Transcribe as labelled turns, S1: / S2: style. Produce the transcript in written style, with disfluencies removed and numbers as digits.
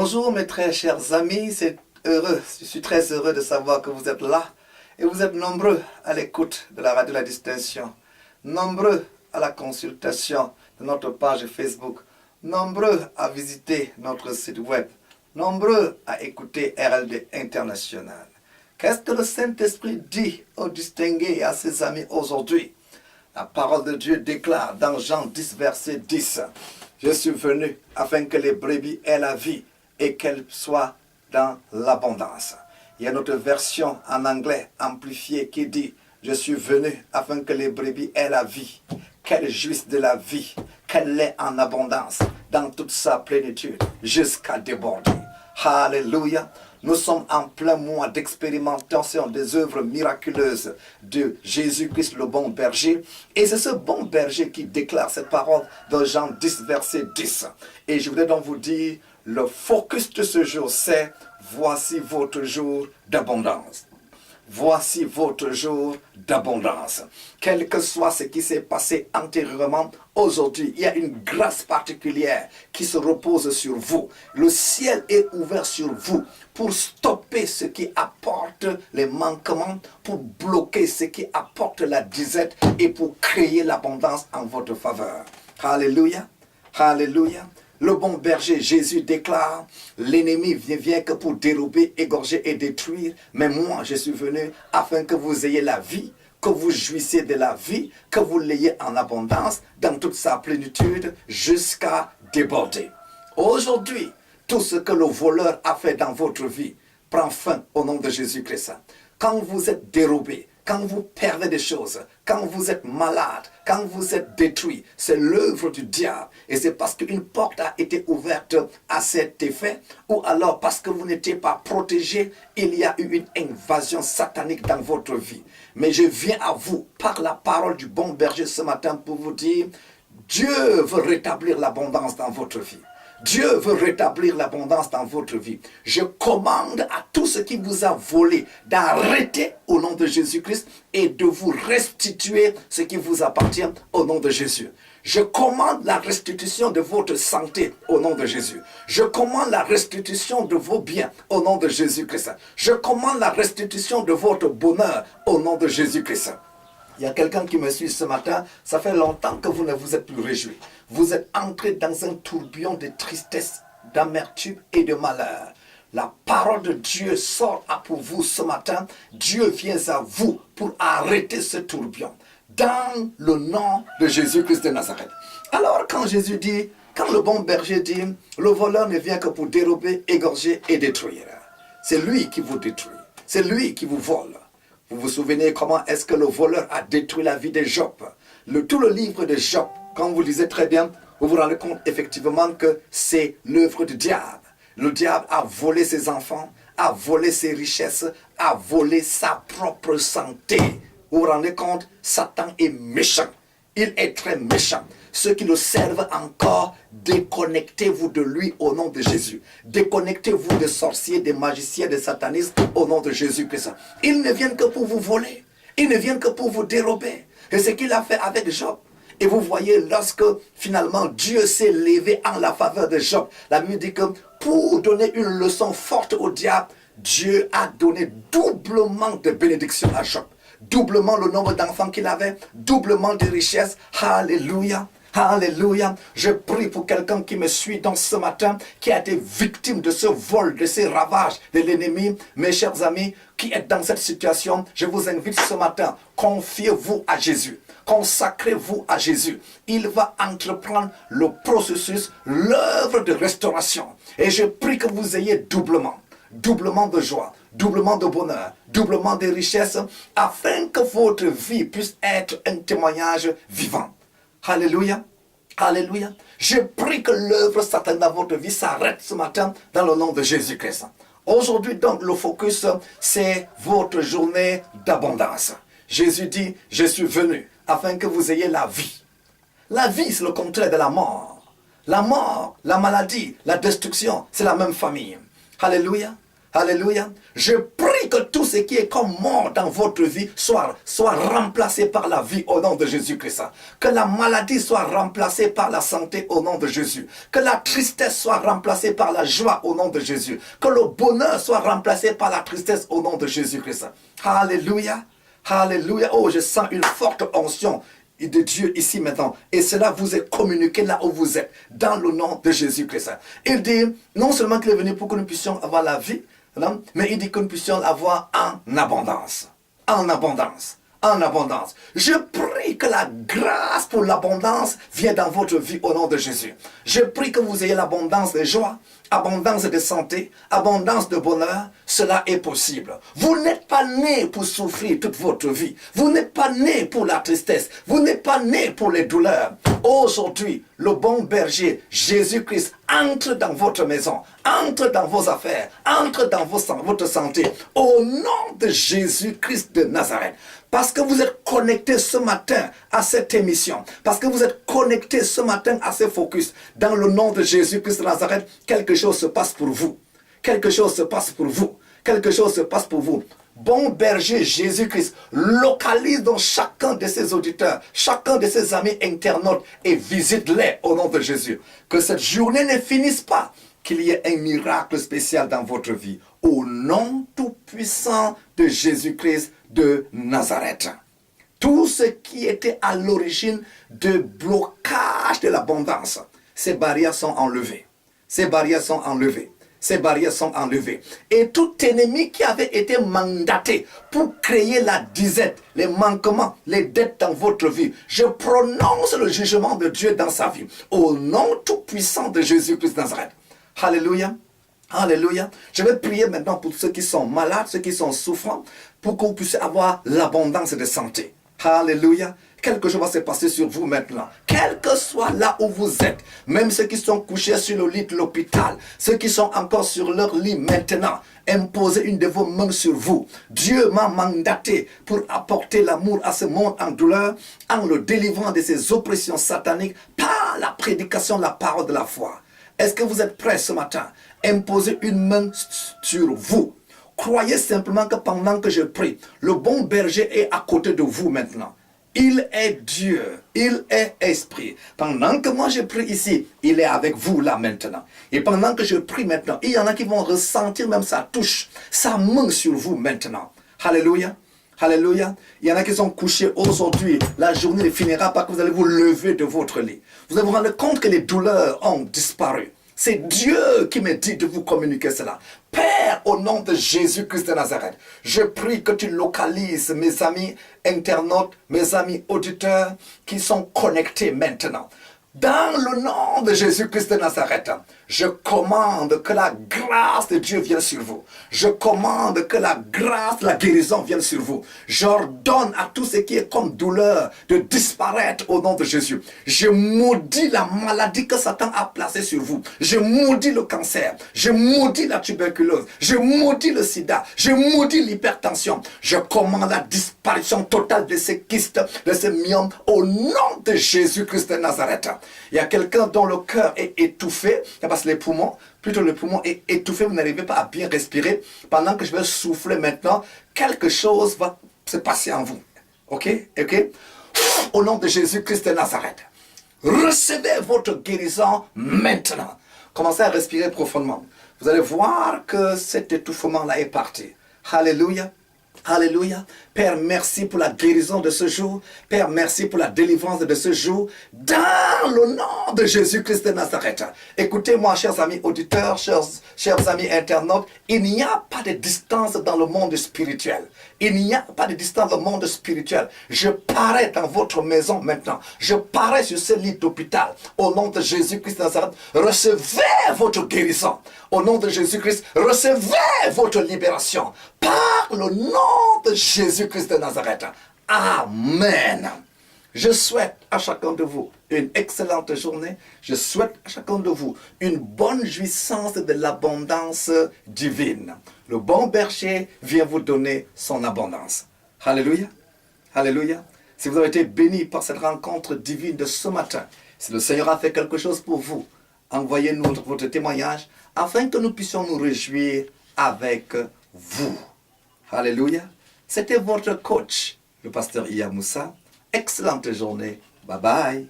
S1: Bonjour mes très chers amis, je suis très heureux de savoir que vous êtes là et vous êtes nombreux à l'écoute de la radio La Distinction, nombreux à la consultation de notre page Facebook, nombreux à visiter notre site web, nombreux à écouter RLD International. Qu'est-ce que le Saint-Esprit dit aux distingués et à ses amis aujourd'hui? La parole de Dieu déclare dans Jean 10, verset 10, « Je suis venu afin que les brebis aient la vie et qu'elles soient dans l'abondance. » Il y a notre version en anglais amplifiée qui dit, « Je suis venu afin que les brebis aient la vie, qu'elles jouissent de la vie, qu'elle l'ait en abondance, dans toute sa plénitude, jusqu'à déborder. » Alléluia. Nous sommes en plein mois d'expérimentation des œuvres miraculeuses de Jésus-Christ le bon berger. Et c'est ce bon berger qui déclare cette parole dans Jean 10, verset 10. Et je voudrais donc vous dire, le focus de ce jour, c'est « Voici votre jour d'abondance ». Voici votre jour d'abondance. Quel que soit ce qui s'est passé antérieurement, aujourd'hui, il y a une grâce particulière qui se repose sur vous. Le ciel est ouvert sur vous pour stopper ce qui apporte les manquements, pour bloquer ce qui apporte la disette et pour créer l'abondance en votre faveur. Alléluia. Alléluia. Le bon berger, Jésus déclare, l'ennemi vient que pour dérober, égorger et détruire. Mais moi, je suis venu afin que vous ayez la vie, que vous jouissiez de la vie, que vous l'ayez en abondance, dans toute sa plénitude, jusqu'à déborder. Aujourd'hui, tout ce que le voleur a fait dans votre vie prend fin au nom de Jésus-Christ. Quand vous êtes dérobé, quand vous perdez des choses, quand vous êtes malade, quand vous êtes détruit, c'est l'œuvre du diable. Et c'est parce qu'une porte a été ouverte à cet effet, ou alors parce que vous n'étiez pas protégé, il y a eu une invasion satanique dans votre vie. Mais je viens à vous, par la parole du bon berger ce matin, pour vous dire, Dieu veut rétablir l'abondance dans votre vie. Dieu veut rétablir l'abondance dans votre vie. Je commande à tout ce qui vous a volé d'arrêter au nom de Jésus-Christ et de vous restituer ce qui vous appartient au nom de Jésus. Je commande la restitution de votre santé au nom de Jésus. Je commande la restitution de vos biens au nom de Jésus-Christ. Je commande la restitution de votre bonheur au nom de Jésus-Christ. Il y a quelqu'un qui me suit ce matin, ça fait longtemps que vous ne vous êtes plus réjoui. Vous êtes entré dans un tourbillon de tristesse, d'amertume et de malheur. La parole de Dieu sort pour vous ce matin. Dieu vient à vous pour arrêter ce tourbillon. Dans le nom de Jésus-Christ de Nazareth. Alors quand Jésus dit, quand le bon berger dit, le voleur ne vient que pour dérober, égorger et détruire. C'est lui qui vous détruit. C'est lui qui vous vole. Vous vous souvenez comment est-ce que le voleur a détruit la vie de Job? Tout le livre de Job, quand vous lisez très bien, vous vous rendez compte effectivement que c'est l'œuvre du diable. Le diable a volé ses enfants, a volé ses richesses, a volé sa propre santé. Vous vous rendez compte? Satan est méchant. Il est très méchant. Ceux qui le servent encore, déconnectez-vous de lui au nom de Jésus. Déconnectez-vous des sorciers, des magiciens, des satanistes au nom de Jésus-Christ. Ils ne viennent que pour vous voler. Ils ne viennent que pour vous dérober. Et ce qu'il a fait avec Job. Et vous voyez, lorsque finalement Dieu s'est levé en la faveur de Job, la Bible dit que pour donner une leçon forte au diable, Dieu a donné doublement de bénédictions à Job. Doublement le nombre d'enfants qu'il avait, doublement de richesses. Alléluia. Alléluia. Je prie pour quelqu'un qui me suit dans ce matin, qui a été victime de ce vol, de ces ravages de l'ennemi. Mes chers amis, qui êtes dans cette situation, je vous invite ce matin, confiez-vous à Jésus. Consacrez-vous à Jésus. Il va entreprendre le processus, l'œuvre de restauration. Et je prie que vous ayez doublement de joie, doublement de bonheur, doublement de richesse, afin que votre vie puisse être un témoignage vivant. Alléluia. Alléluia. Je prie que l'œuvre satanique dans votre vie s'arrête ce matin dans le nom de Jésus-Christ. Aujourd'hui donc le focus c'est votre journée d'abondance. Jésus dit, je suis venu afin que vous ayez la vie. La vie c'est le contraire de la mort. La mort, la maladie, la destruction, c'est la même famille. Alléluia. Alléluia. Je prie prie que tout ce qui est comme mort dans votre vie soit remplacé par la vie au nom de Jésus-Christ. Que la maladie soit remplacée par la santé au nom de Jésus. Que la tristesse soit remplacée par la joie au nom de Jésus. Que le bonheur soit remplacé par la tristesse au nom de Jésus-Christ. Alléluia. Alléluia. Oh, je sens une forte onction de Dieu ici maintenant. Et cela vous est communiqué là où vous êtes, dans le nom de Jésus-Christ. Il dit, non seulement qu'il est venu pour que nous puissions avoir la vie, non, mais il dit que nous puissions l'avoir en abondance. En abondance. En abondance. Je prie que la grâce pour l'abondance vienne dans votre vie au nom de Jésus. Je prie que vous ayez l'abondance de joie, abondance de santé, abondance de bonheur. Cela est possible. Vous n'êtes pas né pour souffrir toute votre vie. Vous n'êtes pas né pour la tristesse. Vous n'êtes pas né pour les douleurs. Aujourd'hui, le bon berger, Jésus-Christ, entre dans votre maison, entre dans vos affaires, entre dans votre santé. Au nom de Jésus-Christ de Nazareth. Parce que vous êtes connectés ce matin à cette émission. Parce que vous êtes connectés ce matin à ce focus. Dans le nom de Jésus-Christ de Nazareth, quelque chose se passe pour vous. Quelque chose se passe pour vous. Quelque chose se passe pour vous. Bon berger Jésus-Christ localise dans chacun de ses auditeurs, chacun de ses amis internautes et visite-les au nom de Jésus. Que cette journée ne finisse pas. Qu'il y ait un miracle spécial dans votre vie. Au nom tout-puissant de Jésus-Christ de Nazareth. Tout ce qui était à l'origine de blocage de l'abondance, ces barrières sont enlevées. Ces barrières sont enlevées. Ces barrières sont enlevées. Et tout ennemi qui avait été mandaté pour créer la disette, les manquements, les dettes dans votre vie, je prononce le jugement de Dieu dans sa vie. Au nom tout-puissant de Jésus-Christ de Nazareth. Alléluia. Alléluia. Je vais prier maintenant pour ceux qui sont malades, ceux qui sont souffrants, pour que vous puissiez avoir l'abondance de santé. Alléluia. Quelque chose va se passer sur vous maintenant. Quel que soit là où vous êtes, même ceux qui sont couchés sur le lit de l'hôpital, ceux qui sont encore sur leur lit maintenant, imposez une de vos mains sur vous. Dieu m'a mandaté pour apporter l'amour à ce monde en douleur, en le délivrant de ses oppressions sataniques par la prédication de la parole de la foi. Est-ce que vous êtes prêts ce matin? Imposez une main sur vous. Croyez simplement que pendant que je prie, le bon berger est à côté de vous maintenant. Il est Dieu, il est esprit. Pendant que moi je prie ici, il est avec vous là maintenant. Et pendant que je prie maintenant, il y en a qui vont ressentir même sa touche, sa main sur vous maintenant. Alléluia. Alléluia. Il y en a qui sont couchés aujourd'hui. La journée ne finira pas que vous allez vous lever de votre lit. Vous allez vous rendre compte que les douleurs ont disparu. C'est Dieu qui me dit de vous communiquer cela. Père, au nom de Jésus-Christ de Nazareth, je prie que tu localises mes amis internautes, mes amis auditeurs qui sont connectés maintenant. Dans le nom de Jésus-Christ de Nazareth, je commande que la grâce de Dieu vienne sur vous. Je commande que la grâce, la guérison vienne sur vous. J'ordonne à tout ce qui est comme douleur de disparaître au nom de Jésus. Je maudis la maladie que Satan a placée sur vous. Je maudis le cancer. Je maudis la tuberculose. Je maudis le sida. Je maudis l'hypertension. Je commande la disparition totale de ces kystes, de ces myomes au nom de Jésus-Christ de Nazareth. Il y a quelqu'un dont le cœur est étouffé, parce que les poumons, plutôt le poumon est étouffé, vous n'arrivez pas à bien respirer. Pendant que je vais souffler maintenant, quelque chose va se passer en vous. Ok? Ok? Au nom de Jésus-Christ de Nazareth, recevez votre guérison maintenant. Commencez à respirer profondément. Vous allez voir que cet étouffement-là est parti. Alléluia. Alléluia. Père, merci pour la guérison de ce jour. Père, merci pour la délivrance de ce jour. Dans le nom de Jésus-Christ de Nazareth. Écoutez-moi, chers amis auditeurs, chers amis internautes. Il n'y a pas de distance dans le monde spirituel. Il n'y a pas de distance dans le monde spirituel. Je parais dans votre maison maintenant. Je parais sur ce lit d'hôpital. Au nom de Jésus-Christ de Nazareth, recevez votre guérison. Au nom de Jésus-Christ, recevez votre libération. Par le nom de Jésus-Christ de Nazareth. Amen. Je souhaite à chacun de vous une excellente journée. Je souhaite à chacun de vous une bonne jouissance de l'abondance divine. Le bon berger vient vous donner son abondance. Alléluia. Alléluia. Si vous avez été bénis par cette rencontre divine de ce matin, si le Seigneur a fait quelque chose pour vous, envoyez-nous votre témoignage afin que nous puissions nous réjouir avec vous. Alléluia. C'était votre coach, le pasteur Iya Moussa. Excellente journée. Bye bye.